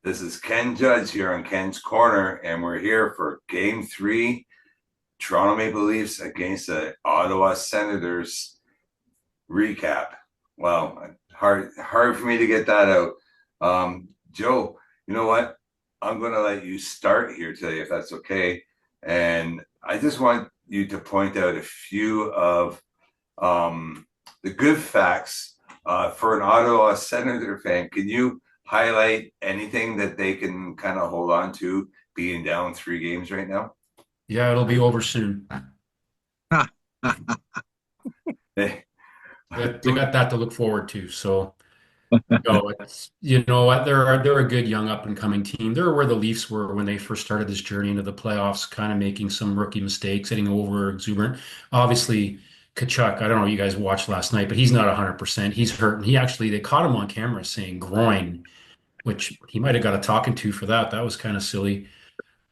This is Ken Judge here on Ken's Corner, and we're here for Game 3, Toronto Maple Leafs against the Ottawa Senators recap. Well, hard for me to get that out. Joe, you know what? I'm going to let you start here today, if that's okay. And I just want you to point out a few of the good facts for an Ottawa Senator fan. Can you highlight anything that they can kind of hold on to being down 3 games right now? Yeah, it'll be over soon. Hey, They got that to look forward to. So, it's you know what they're a good young up and coming team. They're where the Leafs were when they first started this journey into the playoffs, kind of making some rookie mistakes, hitting over exuberant. Obviously, Kachuk, I don't know if you guys watched last night, but he's not 100%. He's hurt. And they caught him on camera saying groin, which he might have got a talking to for that. That was kind of silly.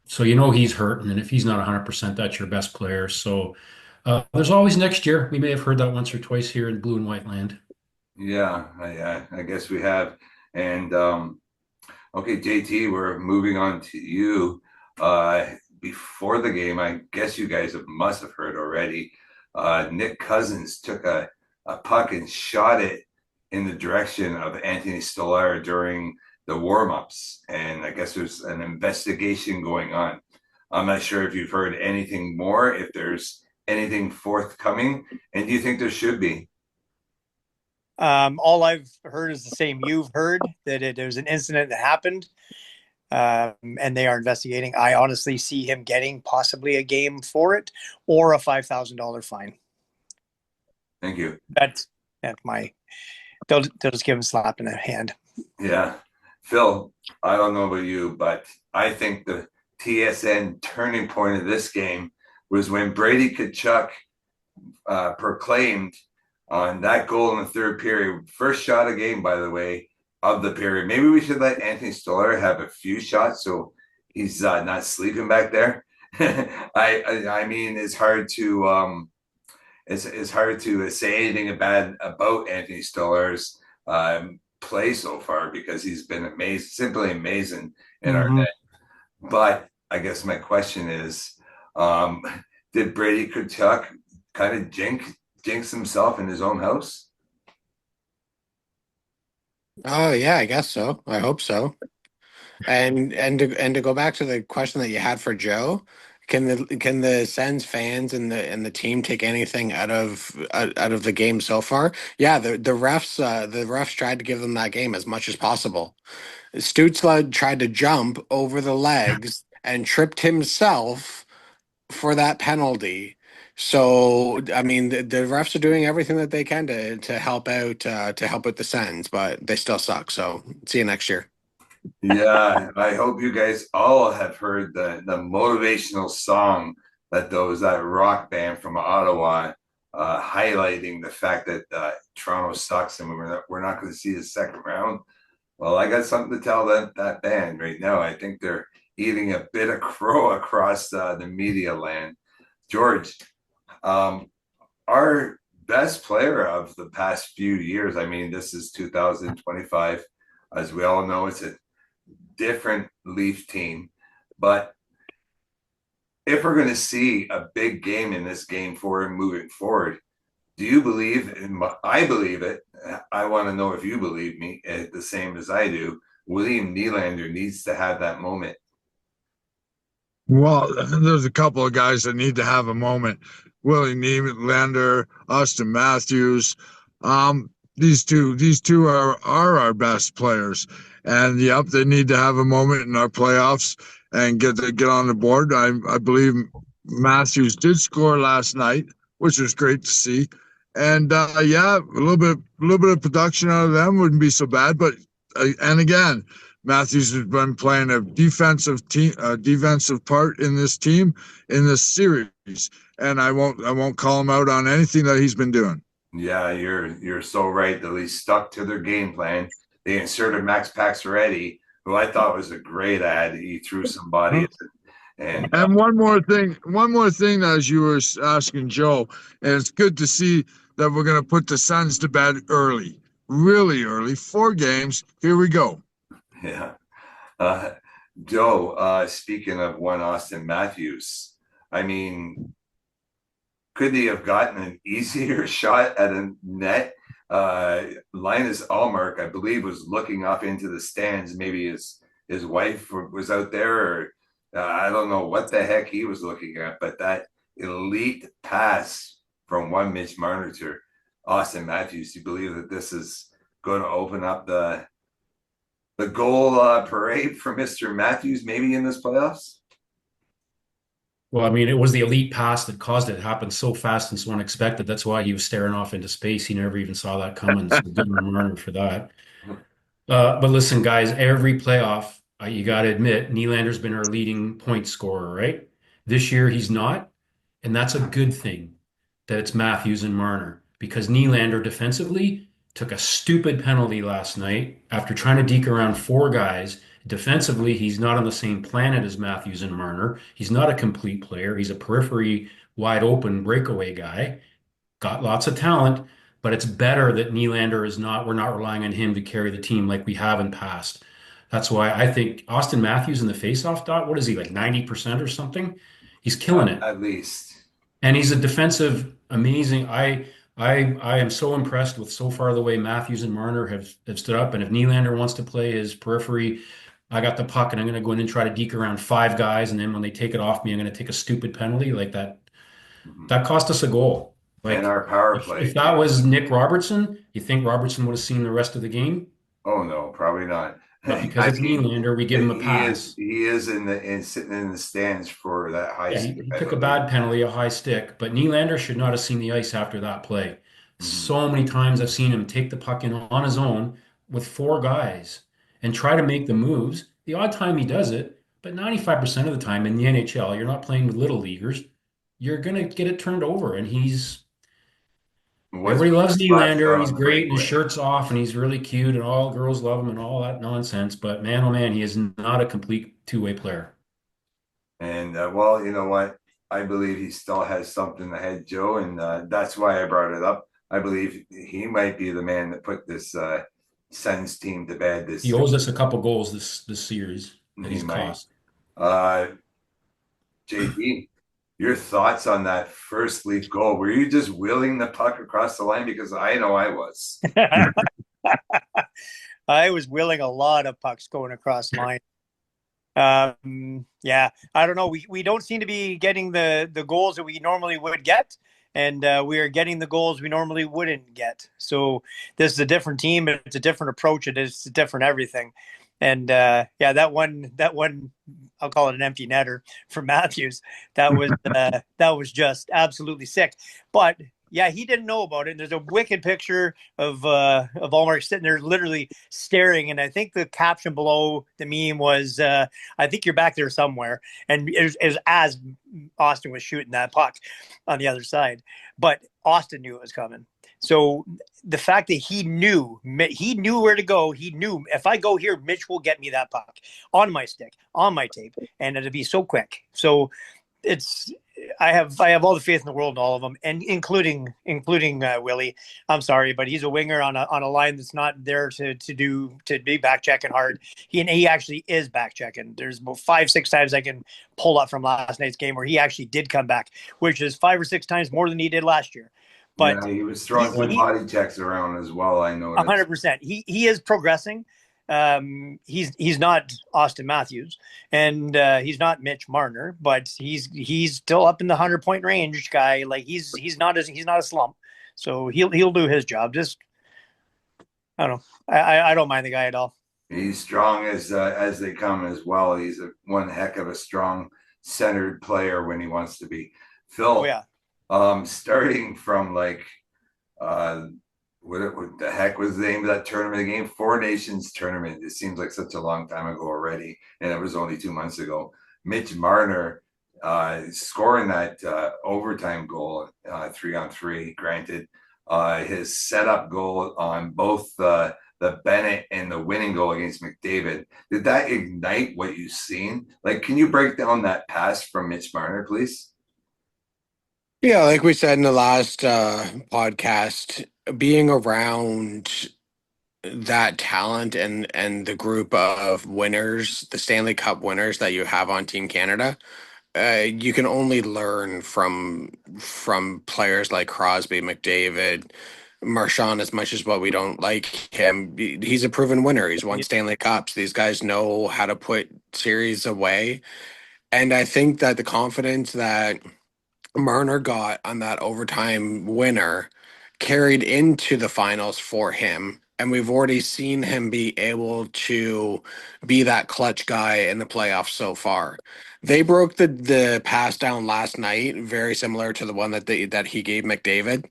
So he's hurt, and then if he's not 100%, that's your best player. So there's always next year. We may have heard that once or twice here in blue and white land. yeah, I guess we have. And okay, JT, we're moving on to you. Before the game, I guess you guys must have heard already. Nick Cousins took a puck and shot it in the direction of Anthony Stolarz during the warmups, and I guess there's an investigation going on. I'm not sure if you've heard anything more, if there's anything forthcoming, and do you think there should be? All I've heard is the same you've heard, that there was an incident that happened, and they are investigating. I honestly see him getting possibly a game for it or a $5,000 fine. Thank you. That's my. They'll just give him a slap in the hand. Yeah. Phil, I don't know about you, but I think the TSN turning point of this game was when Brady Tkachuk proclaimed on that goal in the third period, first shot of game, by the way, of the period. Maybe we should let Anthony Stolarz have a few shots so he's not sleeping back there. I mean, it's hard to it's hard to say anything bad about Anthony Stolarz play so far because he's been amazing, simply amazing in our net. But I guess my question is, did Brady Tkachuk kind of jinx himself in his own house? Oh yeah, I guess so. I hope so. And to go back to the question that you had for Joe, can the Sens fans and the team take anything out of the game so far? Yeah, the refs tried to give them that game as much as possible. Stützle tried to jump over the legs and tripped himself for that penalty. So, I mean, the refs are doing everything that they can to help out the Sens, but they still suck. So, see you next year. Yeah, I hope you guys all have heard the motivational song that rock band from Ottawa highlighting the fact that Toronto sucks and we're not going to see the second round. Well, I got something to tell that band right now. I think they're eating a bit of crow across the media land. George, our best player of the past few years, I mean, this is 2025. As we all know, it's a different Leaf team. But if we're going to see a big game in this game for him moving forward, do you believe I believe it. I want to know if you believe me the same as I do. William Nylander needs to have that moment. Well, there's a couple of guys that need to have a moment. Willie Nylander, Austin Matthews. These two are our best players, and yep, they need to have a moment in our playoffs and get on the board. I believe Matthews did score last night, which was great to see. And yeah, a little bit of production out of them wouldn't be so bad. But and again, Matthews has been playing a defensive part in this team in this series, and I won't call him out on anything that he's been doing. Yeah, you're so right. The Leafs stuck to their game plan. They inserted Max Pacioretty, who I thought was a great ad. He threw some bodies. And one more thing, as you were asking Joe, and it's good to see that we're going to put the Sens to bed early, really early. 4 games. Here we go. Yeah. Uh, Joe, speaking of one Austin Matthews, I mean, could he have gotten an easier shot at a net? Linus Allmark, I believe, was looking off into the stands. Maybe his wife was out there, or I don't know what the heck he was looking at. But that elite pass from one Mitch Marner to Austin Matthews, do you believe that this is going to open up the goal parade for Mr. Matthews maybe in this playoffs? Well, I mean, it was the elite pass that caused it to happen so fast and so unexpected. That's why he was staring off into space. He never even saw that coming. So good on Marner for that. But listen, guys, every playoff, you got to admit, Nylander's been our leading point scorer, right? This year he's not, and that's a good thing that it's Matthews and Marner because Nylander defensively took a stupid penalty last night after trying to deke around four guys. Defensively, he's not on the same planet as Matthews and Marner. He's not a complete player. He's a periphery, wide open breakaway guy. Got lots of talent, but it's better that Nylander is not, we're not relying on him to carry the team like we have in past. That's why I think Austin Matthews in the faceoff dot, what is he, like 90% or something? He's killing it. At least. And he's a defensive amazing. I am so impressed with so far the way Matthews and Marner have stood up. And if Nylander wants to play his periphery, I got the puck and I'm going to go in and try to deke around five guys. And then when they take it off me, I'm going to take a stupid penalty like that. That cost us a goal. Like and our power play. If that was Nick Robertson, you think Robertson would have seen the rest of the game? Oh no, probably not. But because it's Nylander, we give him a pass. He is sitting in the stands for that high stick. He took a bad penalty, a high stick, but Nylander should not have seen the ice after that play. So many times I've seen him take the puck in on his own with four guys and try to make the moves. The odd time he does it, but 95% of the time in the NHL, you're not playing with little leaguers. You're going to get it turned over, and everybody loves Nylander. He's great, and his shirt's off, and he's really cute, and all girls love him, and all that nonsense. But man, oh man, he is not a complete two-way player. And well, you know what? I believe he still has something ahead, Joe, and that's why I brought it up. I believe he might be the man that put this Sens team to bed. He owes us a couple goals this series that he's cost. JD, your thoughts on that first Leaf goal? Were you just wheeling the puck across the line? Because I know I was. I was wheeling a lot of pucks going across the line. Yeah, I don't know. We don't seem to be getting the goals that we normally would get, and we are getting the goals we normally wouldn't get. So this is a different team. It's a different approach. It's a different everything. And yeah, that one, I'll call it an empty netter for Matthews. That was just absolutely sick. But yeah, he didn't know about it. And there's a wicked picture of Allmark sitting there literally staring. And I think the caption below the meme was, I think you're back there somewhere. And it was as Austin was shooting that puck on the other side. But Austin knew it was coming. So the fact that he knew where to go, he knew if I go here, Mitch will get me that puck on my stick, on my tape, and it'll be so quick. So I have all the faith in the world in all of them, and including Willie. I'm sorry, but he's a winger on a line that's not there to be back checking hard. He actually is back checking. There's about 5-6 times I can pull up from last night's game where he actually did come back, which is 5 or 6 times more than he did last year. But yeah, he was throwing some body checks around as well. I know 100%. He is progressing. He's not Austin Matthews, and he's not Mitch Marner, but he's still up in the 100-point range guy. Like he's not a slump, so he'll do his job. Just I don't know. I don't mind the guy at all. He's strong as they come as well. He's one heck of a strong centered player when he wants to be. Phil, oh yeah. Starting from like what the heck was the name of that tournament again? Four Nations tournament. It seems like such a long time ago already, and it was only 2 months ago. Mitch Marner scoring that overtime goal, 3-on-3. Granted, his setup goal on both the Bennett and the winning goal against McDavid. Did that ignite what you've seen? Like, can you break down that pass from Mitch Marner, please? Yeah, like we said in the last podcast, being around that talent and the group of winners, the Stanley Cup winners that you have on Team Canada, you can only learn from players like Crosby, McDavid, Marchand. As much as what we don't like him, he's a proven winner. He's won Stanley Cups. These guys know how to put series away, and I think that the confidence that Marner got on that overtime winner carried into the finals for him. And we've already seen him be able to be that clutch guy in the playoffs so far. They broke the pass down last night, very similar to the one that he gave McDavid.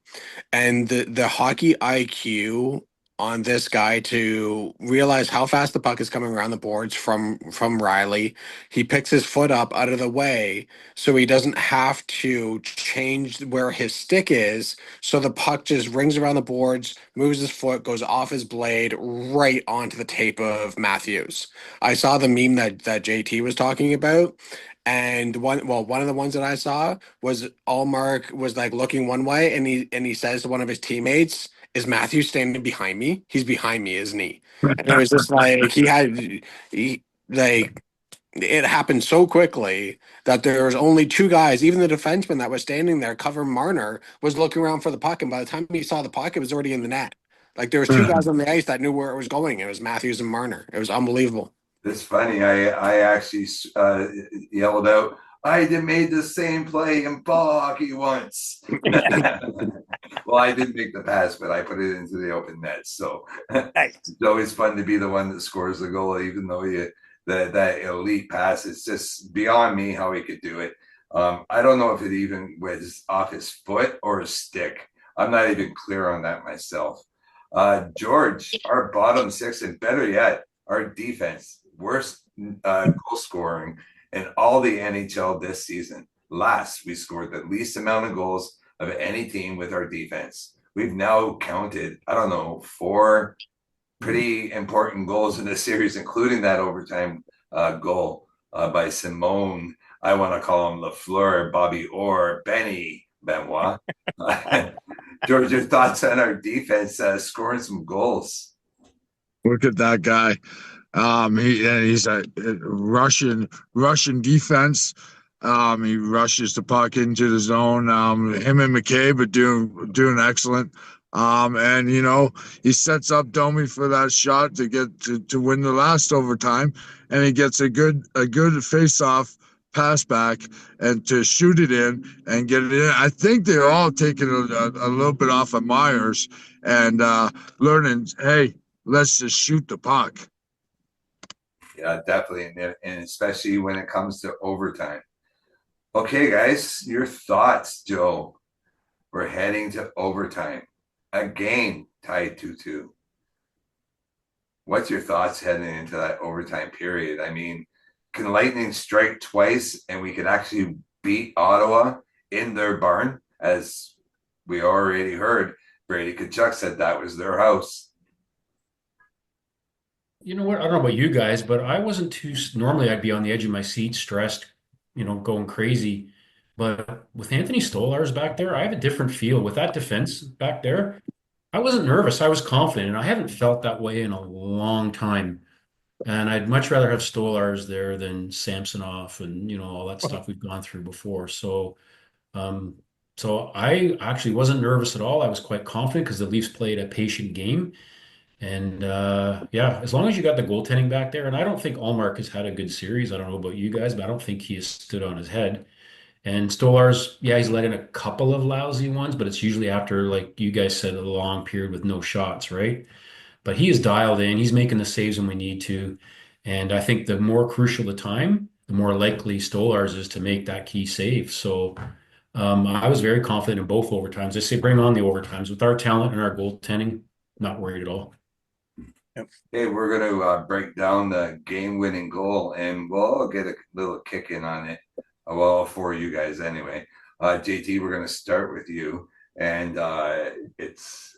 And the hockey IQ on this guy to realize how fast the puck is coming around the boards from Rielly. He picks his foot up out of the way so he doesn't have to change where his stick is. So the puck just rings around the boards, moves his foot, goes off his blade right onto the tape of Matthews. I saw the meme that JT was talking about. And one of the ones that I saw was Allmark was like looking one way, and he says to one of his teammates, "Is Matthew standing behind me? He's behind me, isn't he?" And it was just like he like it happened so quickly that there was only two guys. Even the defenseman that was standing there covering Marner was looking around for the puck, and by the time he saw the puck, it was already in the net. Like there was two guys on the ice that knew where it was going. It was Matthews and Marner. It was unbelievable. It's funny. I actually yelled out, I made the same play in ball hockey once. Well, I didn't make the pass, but I put it into the open net. So Nice. it's always fun to be the one that scores the goal, even though that elite pass. It's just beyond me how he could do it. I don't know if it even was off his foot or his stick. I'm not even clear on that myself. George, our bottom six, and better yet, our defense, worst goal scoring in all the NHL this season. Last, we scored the least amount of goals of any team with our defense. We've now counted, I don't know, 4 pretty important goals in this series, including that overtime goal by Simone. I want to call him Lafleur, Bobby Orr, Benoit. George, your thoughts on our defense scoring some goals? Look at that guy. He's a Russian defense. He rushes the puck into the zone. Him and McCabe are doing excellent. And you know, he sets up Domi for that shot to get to win the last overtime, and he gets a good face-off pass back and to shoot it in and get it in. I think they're all taking a little bit off of Myers and learning, hey, let's just shoot the puck. Yeah, definitely. And especially when it comes to overtime. Okay, guys, your thoughts, Joe. We're heading to overtime. A game tied 2-2. What's your thoughts heading into that overtime period? I mean, can Lightning strike twice and we could actually beat Ottawa in their barn? As we already heard, Brady Tkachuk said that was their house. You know what? I don't know about you guys, but I wasn't too. Normally, I'd be on the edge of my seat, stressed, going crazy. But with Anthony Stolarz back there, I have a different feel. With that defense back there, I wasn't nervous. I was confident, and I haven't felt that way in a long time. And I'd much rather have Stolarz there than Samsonov and all that stuff we've gone through before. Um, so I actually wasn't nervous at all. I was quite confident because the Leafs played a patient game. And yeah, as long as you got the goaltending back there, and I don't think Allmark has had a good series. I don't know about you guys, but I don't think he has stood on his head. And Stolarz, yeah, he's let in a couple of lousy ones, but it's usually after, like you guys said, a long period with no shots, right? But he is dialed in. He's making the saves when we need to. And I think the more crucial the time, the more likely Stolarz is to make that key save. So I was very confident in both overtimes. I say bring on the overtimes. With our talent and our goaltending, not worried at all. Hey, we're going to break down the game-winning goal, and we'll get a little kick in on it. Well, for you guys anyway. JT, we're going to start with you, and it's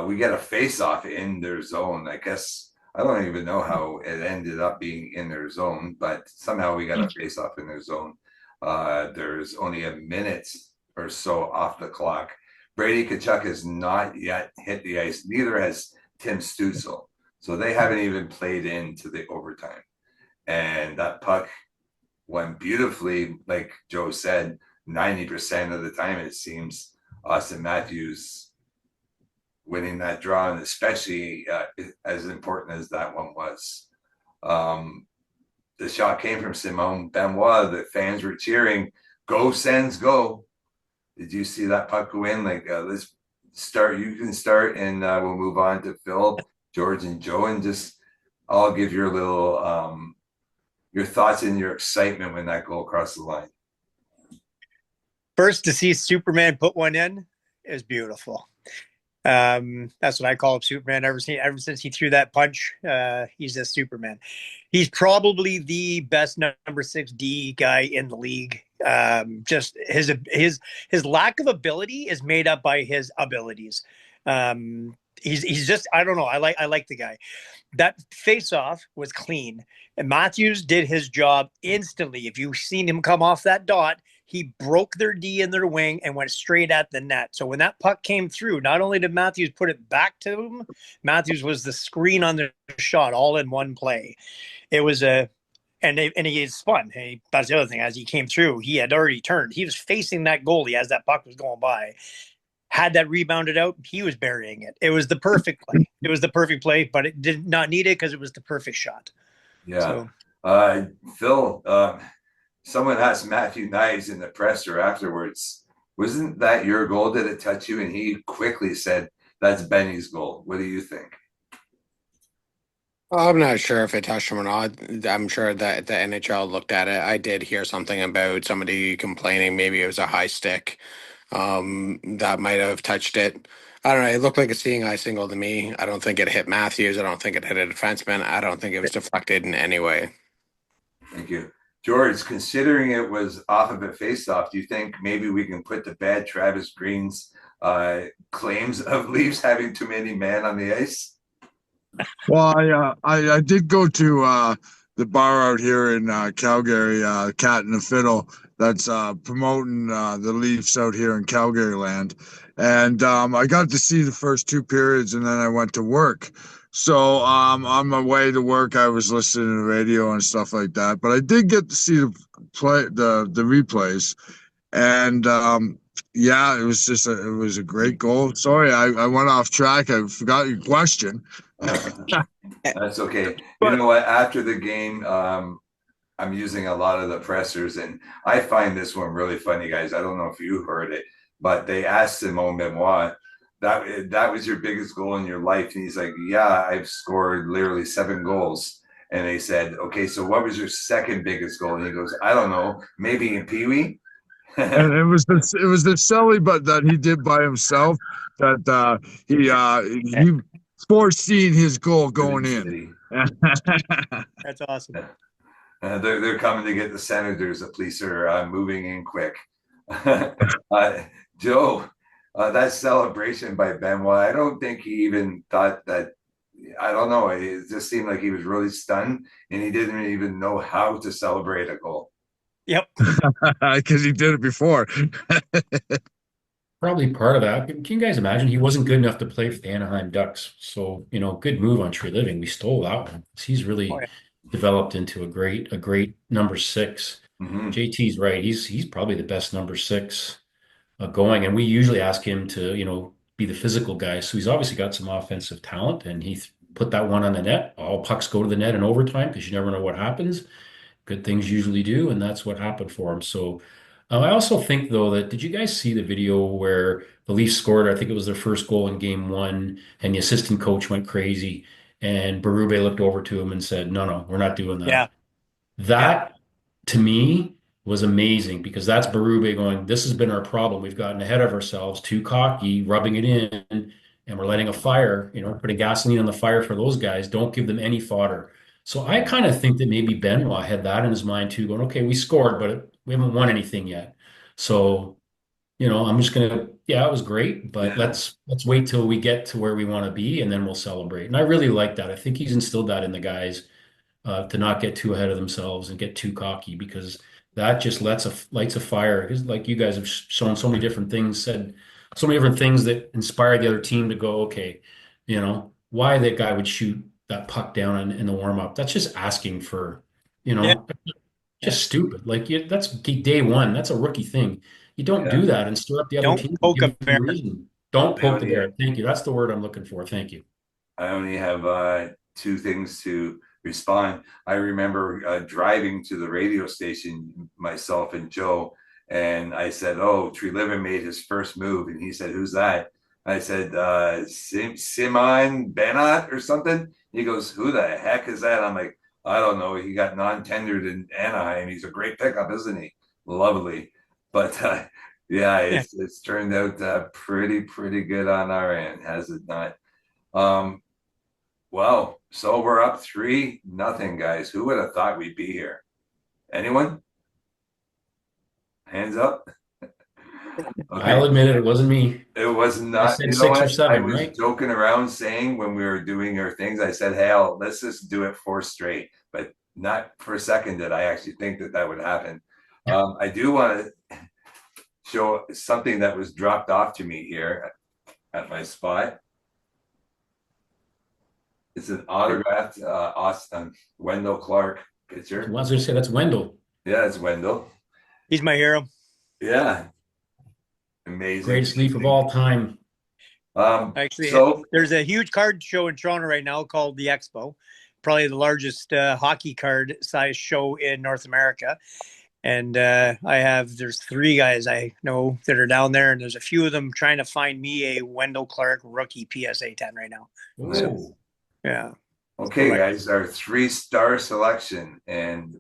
we get a face-off in their zone. I guess I don't even know how it ended up being in their zone, but somehow we got a face-off in their zone. There's only a minute or so off the clock. Brady Tkachuk has not yet hit the ice. Neither has Tim Stützle. So they haven't even played into the overtime. And that puck went beautifully, like Joe said, 90% of the time it seems Austin Matthews winning that draw, and especially as important as that one was. The shot came from Simone Benoit. The fans were cheering, "Go Sens, go!" Did you see that puck go in? Like, let's start. You can start, and we'll move on to Phil, George, and Joe, and just I'll give your little your thoughts and your excitement when that goal crossed the line. First, to see Superman put one in is beautiful. That's what I call him, Superman. Ever since he threw that punch, he's a Superman. He's probably the best number 6D guy in the league. Just his lack of ability is made up by his abilities. He's just, I don't know. I like the guy. That face-off was clean, and Matthews did his job instantly. If you've seen him come off that dot, he broke their D in their wing and went straight at the net. So when that puck came through, not only did Matthews put it back to him, Matthews was the screen on the shot all in one play. It was and he spun. Hey, that's the other thing. As he came through, he had already turned. He was facing that goalie as that puck was going by. Had that rebounded out, he was burying it. It was the perfect play. It was the perfect play, but it did not need it because it was the perfect shot. Yeah. Phil, someone asked Matthew Knives in the presser afterwards, wasn't that your goal? Did it touch you? And he quickly said, that's Benny's goal. What do you think? I'm not sure if it touched him or not. I'm sure that the NHL looked at it. I did hear something about somebody complaining maybe it was a high stick that might have touched it. I don't know. It looked like a seeing eye single to me. I don't think it hit Matthews. I don't think it hit a defenseman. I don't think it was deflected in any way. Thank you. George, considering it was off of a face-off, do you think maybe we can put to bed Travis Green's claims of Leafs having too many men on the ice? Well, I did go to the bar out here in Calgary, Cat and the Fiddle, that's promoting the Leafs out here in Calgary land. And I got to see the first two periods, and then I went to work. So on my way to work, I was listening to the radio and stuff like that. But I did get to see the replays, and yeah, it was just it was a great goal. Sorry, I went off track. I forgot your question. That's okay. You know what? After the game, I'm using a lot of the pressers, and I find this one really funny, guys. I don't know if you heard it, but they asked Simone Benoit, that was your biggest goal in your life? And he's like, yeah, I've scored literally 7 goals. And they said, okay, so what was your second biggest goal? And he goes, I don't know, maybe in Pee Wee. And it was the silly but that he did by himself that he foreseen his goal going in. That's awesome. They're coming to get the Senators. The police are moving in quick. Joe, that celebration by Benoit, I don't think he even thought that. I don't know. It just seemed like he was really stunned, and he didn't even know how to celebrate a goal. Yep. Because he did it before. Probably part of that. Can you guys imagine? He wasn't good enough to play for the Anaheim Ducks. So, good move on Tree Living. We stole that one. He's really developed into a great number 6. Mm-hmm. JT's right. He's probably the best number 6 going. And we usually ask him to, be the physical guy. So he's obviously got some offensive talent, and he put that one on the net. All pucks go to the net in overtime because you never know what happens. Good things usually do, and that's what happened for him. So I also think, though, that did you guys see the video where the Leafs scored? I think it was their first goal in game 1, and the assistant coach went crazy, and Berube looked over to him and said, no, we're not doing that. Yeah. That, to me, was amazing, because that's Berube going, this has been our problem. We've gotten ahead of ourselves, too cocky, rubbing it in, and we're letting a fire, putting gasoline on the fire for those guys. Don't give them any fodder. So I kind of think that maybe Benoit had that in his mind too, going, okay, we scored, but we haven't won anything yet. So, I'm just gonna, it was great, but let's wait till we get to where we want to be, and then we'll celebrate. And I really like that. I think he's instilled that in the guys to not get too ahead of themselves and get too cocky, because that just lights a fire. Because like you guys have shown so many different things, said so many different things that inspire the other team to go, okay, why that guy would shoot that puck down in the warm up. That's just asking for, Yeah. Yeah. just stupid. Like that's day one. That's a rookie thing. You don't Yeah. do that and stir up the other Don't team. poke Give a them a bear. reason. Don't I poke the only, bear. Thank you. That's the word I'm looking for. Thank you. I only have two things to respond. I remember driving to the radio station, myself and Joe, and I said, "Oh, Treliving made his first move," and he said, "Who's that?" I said, Simon Benoit or something. He goes, "Who the heck is that?" I'm like, "I don't know. He got non-tendered in Anaheim. He's a great pickup, isn't he? Lovely." But yeah, Yeah. it's turned out pretty good on our end, has it not? Um, well, so we're up 3-0, guys. Who would have thought we'd be here? Anyone? Hands up. I'll Okay. admit it wasn't me. It was I not, said you know 6 or what? I 7, was right? joking around saying when we were doing our things, I said, hey, let's just do it 4 straight. But not for a second did I actually think that would happen. Yeah. I do want to show something that was dropped off to me here at my spot. It's an autographed Austin Wendell Clark I picture. was going to say that's Wendell. Yeah, it's Wendell. He's my hero. Yeah, amazing. Greatest Leaf of all time. Actually, So there's a huge card show in Toronto right now called the Expo, probably the largest hockey card size show in North America. And there's 3 guys I know that are down there, and there's a few of them trying to find me a Wendell Clark rookie PSA 10 right now. Oh. Yeah. okay, guys, our 3-star selection, and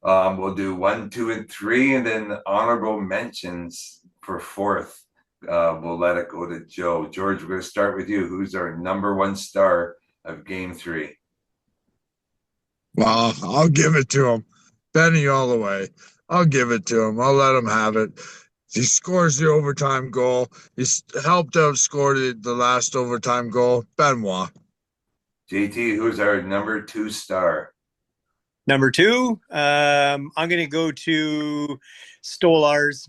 we'll do 1, 2, and 3, and then honorable mentions for 4th. We'll let it go to Joe. George, we're going to start with you. Who's our number 1 star of Game 3? Well, I'll give it to him. Benny all the way. I'll give it to him. I'll let him have it. He scores the overtime goal. He's helped out score the last overtime goal. Benoit. JT, who's our number 2 star? Number 2, I'm going to go to Stolarz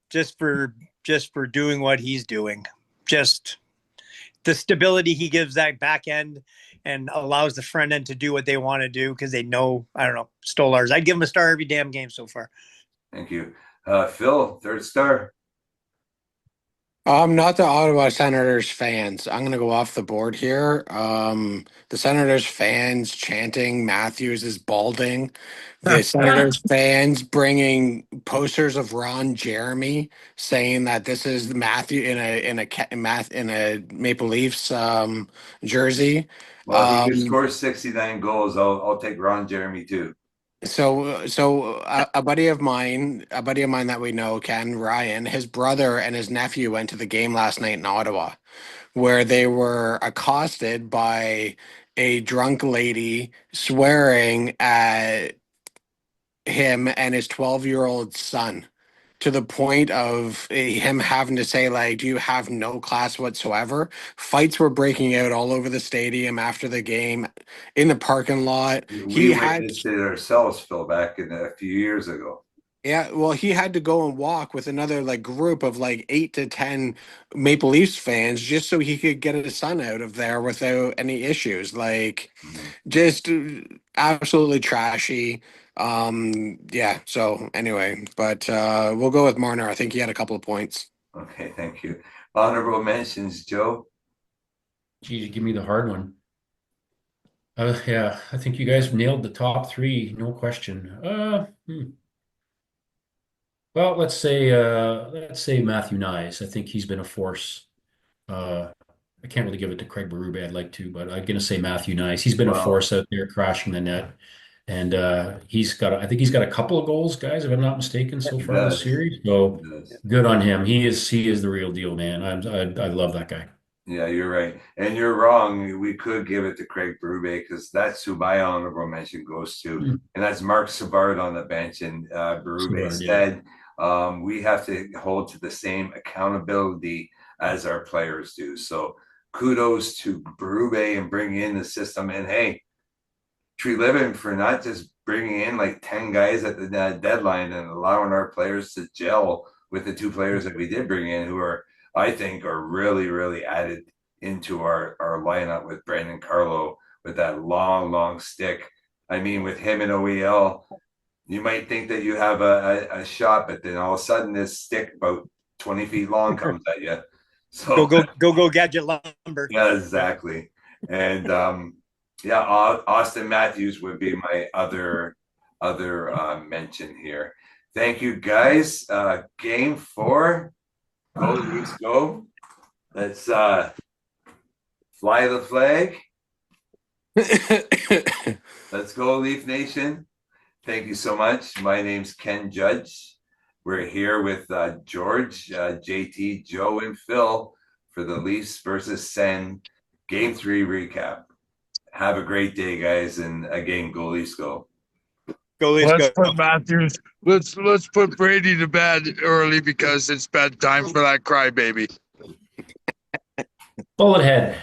just for doing what he's doing. Just the stability he gives that back end and allows the front end to do what they want to do because they know, I don't know, Stolarz. I'd give him a star every damn game so far. Thank you. Phil, 3rd star. Not the Ottawa Senators fans. I'm gonna go off the board here. The Senators fans chanting Matthews is balding. The Senators fans bringing posters of Ron Jeremy saying that this is Matthew in a Maple Leafs jersey. Well, if he could score 69 goals, I'll take Ron Jeremy too. So a buddy of mine that we know, Ken Ryan, his brother and his nephew went to the game last night in Ottawa, where they were accosted by a drunk lady swearing at him and his 12-year-old son to the point of him having to say, like, do you have no class whatsoever? Fights were breaking out all over the stadium after the game, in the parking lot. We witnessed it ourselves, Phil, back in a few years ago. Yeah, well, he had to go and walk with another like group of like 8 to 10 Maple Leafs fans just so he could get his son out of there without any issues. Like, just absolutely trashy. Yeah. So anyway, but we'll go with Marner. I think he had a couple of points. Okay, thank you. Honorable mentions, Joe. Geez, give me the hard one. Yeah, I think you guys nailed the top 3, no question. Well, let's say Matthew Nyes. I think he's been a force. I can't really give it to Craig Berube. I'd like to, but I'm gonna say Matthew Nyes. He's been a force out there crashing the net, and I think he's got a couple of goals, guys, if I'm not mistaken, so far this series. So good on him. He is the real deal, man. I love that guy. Yeah, you're right. And you're wrong. We could give it to Craig Berube because that's who my honorable mention goes to. And that's Mark Savard on the bench. And Berube said, we have to hold to the same accountability as our players do. So kudos to Berube and bringing in the system. And hey, Treliving for not just bringing in like 10 guys at the deadline and allowing our players to gel with the 2 players that we did bring in who are, I think, are really, really added into our lineup with Brandon Carlo with that long stick. I mean, with him and OEL, you might think that you have a shot, but then all of a sudden this stick about 20 feet long comes at you. So go gadget lumber. Yeah, exactly. And yeah, Austin Matthews would be my other mention here. Thank you, guys. Game 4. Go Leafs, go. Let's fly the flag. Let's go, Leaf Nation. Thank you so much. My name's Ken Judge. We're here with George, JT, Joe, and Phil for the Leafs versus Sen Game 3 recap. Have a great day, guys, and again, go Leafs, go. Go Leafs, Let's go. put Matthews. Let's put Brady to bed early because it's bedtime for that crybaby. Bullet head.